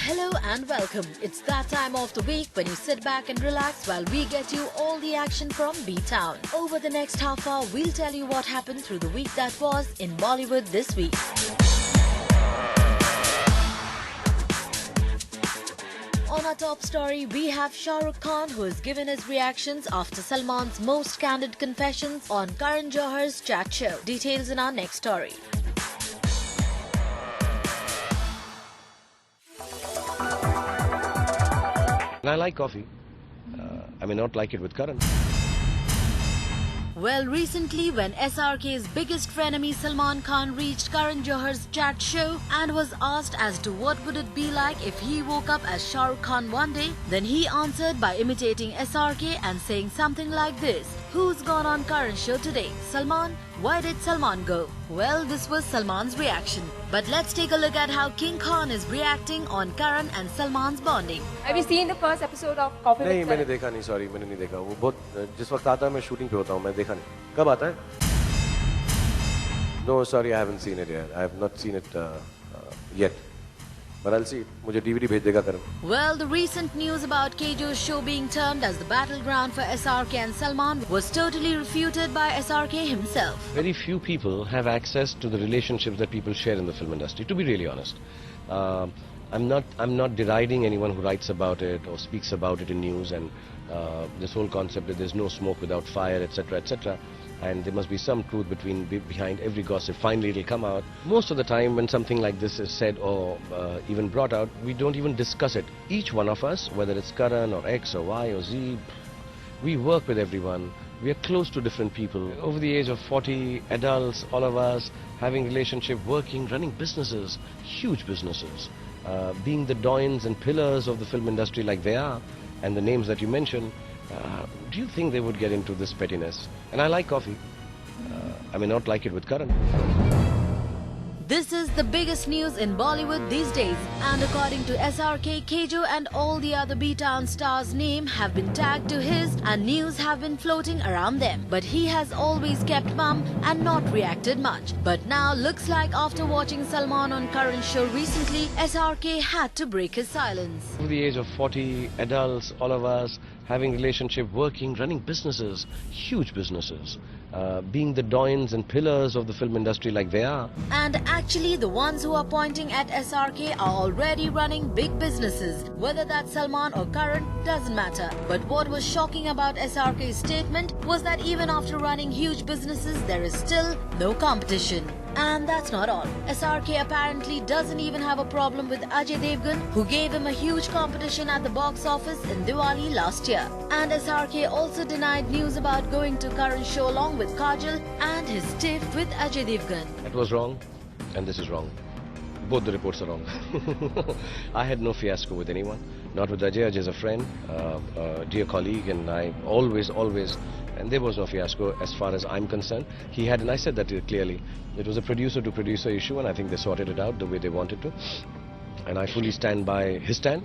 Hello and welcome. It's that time of the week when you sit back and relax while we get you all the action from B-Town. Over the next half hour, we'll tell you what happened through the week that was in Bollywood this week. On our top story, we have Shah Rukh Khan, who has given his reactions after Salman's most candid confessions on Karan Johar's chat show. Details in our next story. I like coffee. I may not like it with Karan. Well, recently when SRK's biggest frenemy Salman Khan reached Karan Johar's chat show and was asked as to what would it be like if he woke up as Shah Rukh Khan one day, then he answered by imitating SRK and saying something like this. Who's gone on Karan's show today? Salman? Why did Salman go? Well, this was Salman's reaction. But let's take a look at how King Khan is reacting on Karan and Salman's bonding. Have you seen the first episode of Coffee नहीं, with मैंने Karan? देखा नहीं, sorry, मैंने नहीं देखा. वो बहुत जिस वक्त आता है मैं शूटिंग पे होता हूँ, मैं देखा नहीं. कब आता है? No, sorry, I haven't seen it yet. I have not seen it yet. But I'll see. मुझे DVD भेज देगा Karan. Well, the recent news about Kejo's show being termed as the battleground for SRK and Salman was totally refuted by SRK himself. Very few people have access to the relationships that people share in the film industry, to be really honest. I'm not deriding anyone who writes about it or speaks about it in news, and this whole concept that there's no smoke without fire, etc., etc. And there must be some truth behind every gossip. Finally, it'll come out. Most of the time, when something like this is said or even brought out, we don't even discuss it. Each one of us, whether it's Karan or X or Y or Z, we work with everyone. We are close to different people. Over the age of 40, adults, all of us, having relationship, working, running businesses, huge businesses, being the doyens and pillars of the film industry like they are, and the names that you mentioned, do you think they would get into this pettiness? And I like coffee. I may not like it with Karan. This is the biggest news in Bollywood these days, and according to SRK, Kejo and all the other B-Town stars' names have been tagged to his, and news have been floating around them. But he has always kept mum and not reacted much. But now looks like after watching Salman on Karan's show recently, SRK had to break his silence. Over the age of 40, adults, all of us, having relationship, working, running businesses, huge businesses, being the doyens and pillars of the film industry like they are. And actually, the ones who are pointing at SRK are already running big businesses. Whether that's Salman or Karan doesn't matter. But what was shocking about SRK's statement was that even after running huge businesses, there is still no competition. And that's not all. SRK apparently doesn't even have a problem with Ajay Devgan, who gave him a huge competition at the box office in Diwali last year. And SRK also denied news about going to Karan's show along with Kajal and his tiff with Ajay Devgan. That was wrong, and this is wrong. Both the reports are wrong. I had no fiasco with anyone, not with Ajay. Ajay is a friend, a dear colleague, and I always, and there was no fiasco as far as I'm concerned. He had, and I said that clearly, it was a producer-to-producer issue, and I think they sorted it out the way they wanted to. And I fully stand by his stand,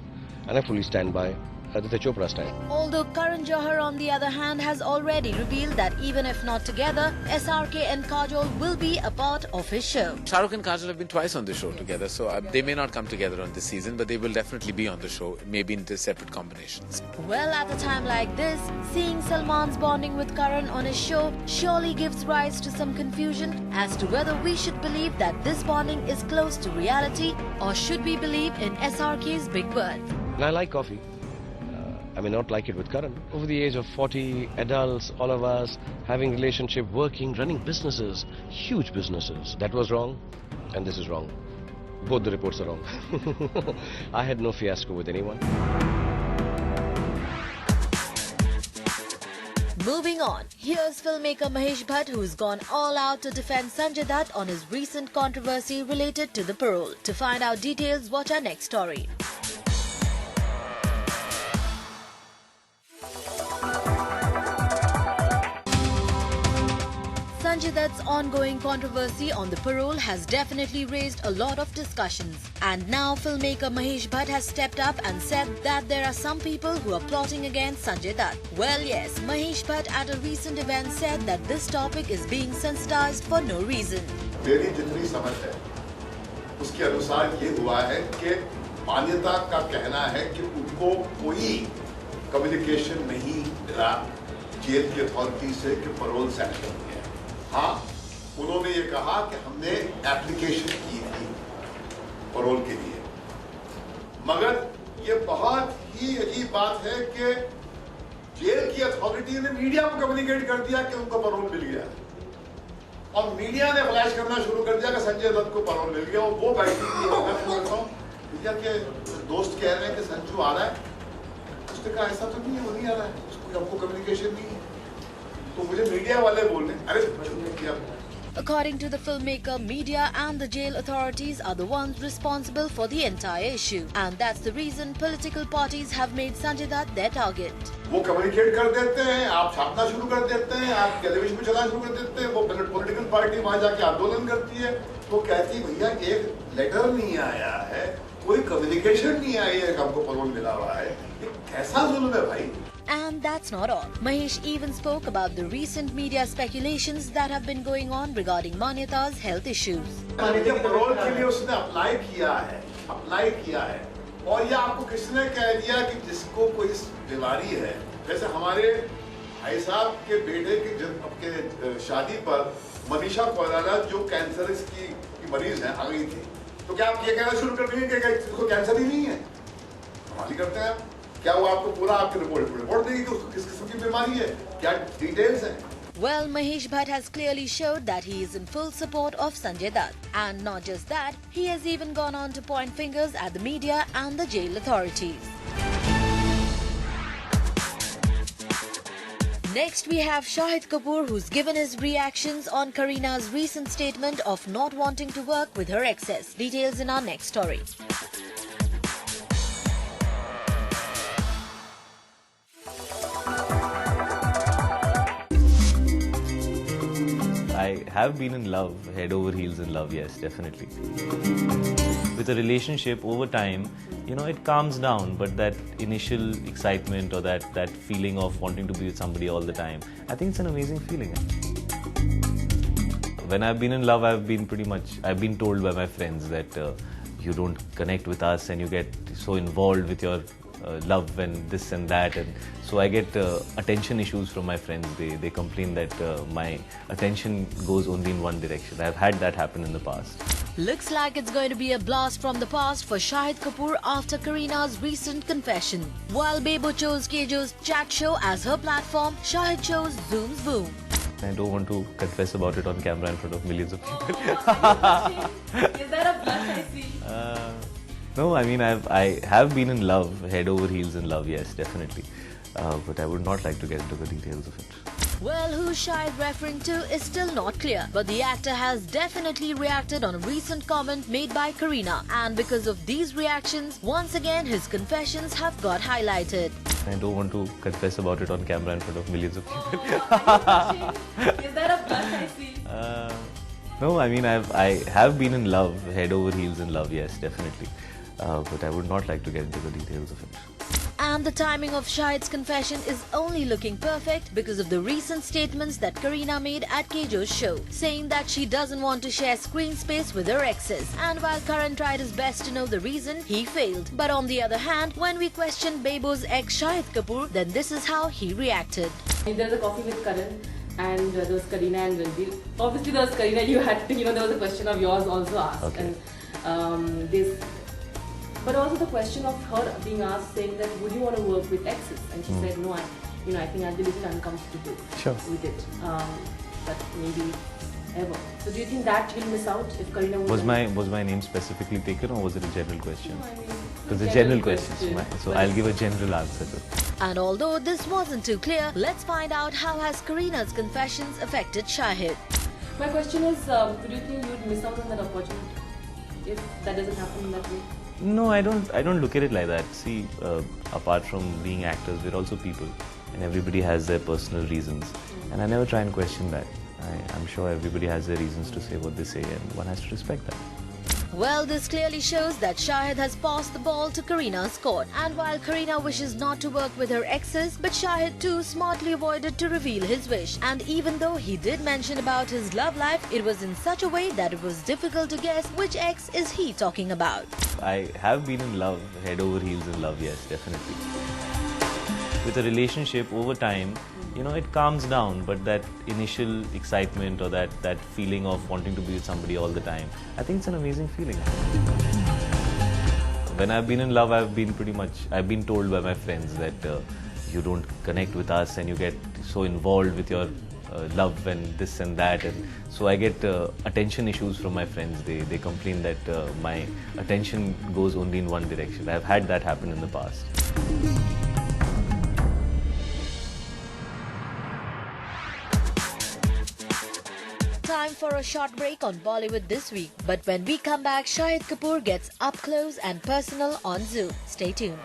and I fully stand by Aditya Chopra's stand. Although Karan Johar, on the other hand, has already revealed that even if not together, SRK and Kajol will be a part of his show. Shah Rukh and Kajol have been twice on the show together, so they may not come together on this season, but they will definitely be on the show, maybe in separate combinations. Well, at a time like this, seeing Salman's bonding with Karan on his show surely gives rise to some confusion as to whether we should believe that this bonding is close to reality, or should we believe in SRK's big words. And I like coffee. I may not like it with Karan. Over the age of 40, adults, all of us, having relationship, working, running businesses, huge businesses. That was wrong, and this is wrong. Both the reports are wrong. I had no fiasco with anyone. Moving on, here's filmmaker Mahesh Bhatt, who's gone all out to defend Sanjay Dutt on his recent controversy related to the parole. To find out details, watch our next story. Sanjay Dutt's ongoing controversy on the parole has definitely raised a lot of discussions. And now filmmaker Mahesh Bhatt has stepped up and said that there are some people who are plotting against Sanjay Dutt. Well, yes, Mahesh Bhatt at a recent event said that this topic is being sensitized for no reason. मेरी जितनी समझ है उसके अनुसार ये हुआ है कि मान्यता का कहना है कि उनको कोई कम्युनिकेशन नहीं मिला जेल की अथॉरिटी से कि पैरोल सैंक्शन किया है। हाँ, उन्होंने ये कहा कि हमने एप्लीकेशन की थी पैरोल के लिए, मगर ये बहुत ही अजीब बात है कि जेल की अथॉरिटी ने मीडिया को कम्युनिकेट कर दिया कि उनको पैरोल मिल गया और मीडिया ने फ्लैश करना शुरू कर दिया कि संजय दत्त को पैरोल मिल गया। और वो बैठी थी, मैं बोलता हूँ मीडिया के दोस्त कह रहे हैं कि संजू आ रहा है, उसने कहा ऐसा तो नहीं है, वो नहीं आ रहा है, उसको हमको कम्युनिकेशन नहीं है। तो मुझे मीडिया वाले बोल रहे हैं अरे चुप किया। According to the filmmaker, media and the jail authorities are the ones responsible for the entire issue. And that's the reason political parties have made Sanjay Dutt their target. वो कम्युनिकेट कर देते हैं, आप छापना शुरू कर देते हैं, आप टेलीविजन में चलाना शुरू कर देते हैं, वो पॉलिटिकल पार्टी वहां जाके आंदोलन करती है, तो कहती है भैया एक लेटर नहीं आया है, कोई कम्युनिकेशन नहीं आई है, हमको पैरोल मिला हुआ है। ये कैसा जुल्म है भाई? And that's not all. Mahesh even spoke about the recent media speculations that have been going on regarding Manyata's health issues. Parole के लिए उसने अप्लाई किया है और ये आपको किसने कह दिया कि जिसको कोई बीमारी है, जैसे हमारे भाई साहब के बेटे के शादी पर मनीषा कोइराला जो कैंसर की मरीज है आ गई थी, तो क्या आप ये कहना शुरू कर देंगे कि इसको कैंसर ही नहीं है? कमाल करते हैं आप। क्या वो आपको पूरा आपकी रिपोर्ट देगी कि उसको किस किस्म की बीमारी है, क्या डिटेल्स हैं? Well, Mahesh Bhatt has clearly showed that he is in full support of Sanjay Dutt. And not just that, he has even gone on to point fingers at the media and the jail authorities. Next, we have Shahid Kapoor, who's given his reactions on Kareena's recent statement of not wanting to work with her exes. Details in our next story. I have been in love, head over heels in love, yes, definitely. With a relationship, over time, you know, it calms down, but that initial excitement or that feeling of wanting to be with somebody all the time, I think it's an amazing feeling. When I've been in love, I've been told by my friends that you don't connect with us and you get so involved with your love and this and that, and so I get attention issues from my friends. They complain that my attention goes only in one direction. I've had that happen in the past. Looks like it's going to be a blast from the past for Shahid Kapoor after Kareena's recent confession. While Bebo chose Kejo's chat show as her platform, Shahid chose Zoom's Boom. I don't want to confess about it on camera in front of millions of people. Is there a blush I see? No, I mean, I have been in love, head over heels in love, yes, definitely. But I would not like to get into the details of it. Well, who Shahid referring to is still not clear, but the actor has definitely reacted on a recent comment made by Kareena, and because of these reactions, once again his confessions have got highlighted. I don't want to confess about it on camera in front of millions of people. Is there a blush I see? No, I mean, I have been in love, head over heels in love, yes, definitely. But I would not like to get into the details of it. And the timing of Shahid's confession is only looking perfect because of the recent statements that Kareena made at Kejo's show, saying that she doesn't want to share screen space with her exes. And while Karan tried his best to know the reason, he failed. But on the other hand, when we questioned Bebo's ex Shahid Kapoor, then this is how he reacted. There's a coffee with Karan and there was Kareena and Ranveer. Obviously there was Kareena, you had to, there was a question of yours also asked. Okay. And but also the question of her being asked, saying that would you want to work with exes? And she said no, I think I'd be a little uncomfortable with it. But maybe ever. So do you think that will miss out if Kareena was my name specifically taken, or was it a general question? No, I mean, It was a general question. So I'll give a general answer to it. And although this wasn't too clear, let's find out how has Kareena's confessions affected Shahid. My question is, do you think you'd miss out on that opportunity if that doesn't happen in that way? No, I don't look at it like that. See, apart from being actors, we're also people, and everybody has their personal reasons, and I never try and question that. I'm sure everybody has their reasons to say what they say, and one has to respect that. Well, this clearly shows that Shahid has passed the ball to Kareena's court. And while Kareena wishes not to work with her exes, but Shahid too smartly avoided to reveal his wish. And even though he did mention about his love life, it was in such a way that it was difficult to guess which ex is he talking about. I have been in love, head over heels in love, yes, definitely. With a relationship over time, you know, it calms down, but that initial excitement or that feeling of wanting to be with somebody all the time, I think it's an amazing feeling. When I've been in love, I've been told by my friends that you don't connect with us and you get so involved with your love and this and that, and so I get attention issues from my friends. They complain that my attention goes only in one direction. I've had that happen in the past. Time for a short break on Bollywood This Week. But when we come back, Shahid Kapoor gets up close and personal on Zoom. Stay tuned.